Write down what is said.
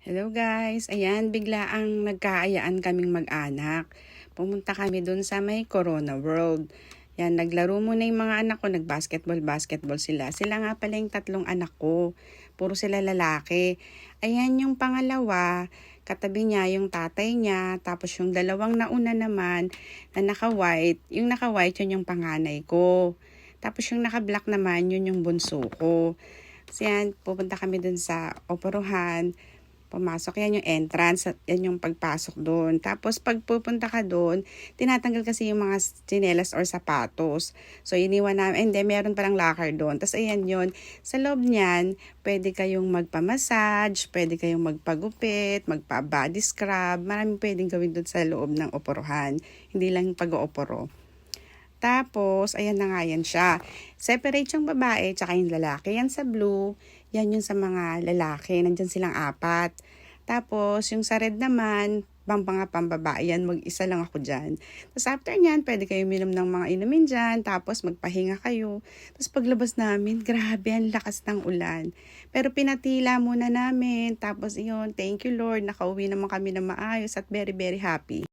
Hello guys! Ayan, bigla ang nagkaayaan kaming mag-anak. Pumunta kami dun sa may Corona World. Yan, naglaro muna yung mga anak ko, nag-basketball sila. Sila nga pala yung tatlong anak ko. Puro sila lalaki. Ayan yung pangalawa, katabi niya yung tatay niya. Tapos yung dalawang nauna naman na naka-white, yung naka-white yun yung panganay ko. Tapos yung naka-black naman, yun yung bunso ko. So yan, pupunta kami dun sa Oporuhan. Pumasok, yan yung entrance, yan yung pagpasok doon. Tapos pag pupunta ka doon, tinatanggal kasi yung mga tsinelas or sapatos. So iniwan namin, hindi, meron palang locker doon. Tapos ayan yun, sa loob niyan, pwede kayong magpa-massage, pwede kayong magpagupit, magpa-body scrub, maraming pwedeng gawin doon sa loob ng oporuhan. Hindi lang yung pag-ooporo. Tapos, ayan na nga yan siya. Separate yung babae, tsaka yung lalaki. Yan sa blue, yan yung sa mga lalaki. Nandyan silang apat. Tapos, yung sa red naman, mga pambabae yan, mag-isa lang ako dyan. Tapos after nyan, pwede kayo minom ng mga inumin dyan, tapos magpahinga kayo. Tapos paglabas namin, grabe, ang lakas ng ulan. Pero pinatila muna namin, tapos yun, thank you Lord, nakauwi naman kami na maayos at very very happy.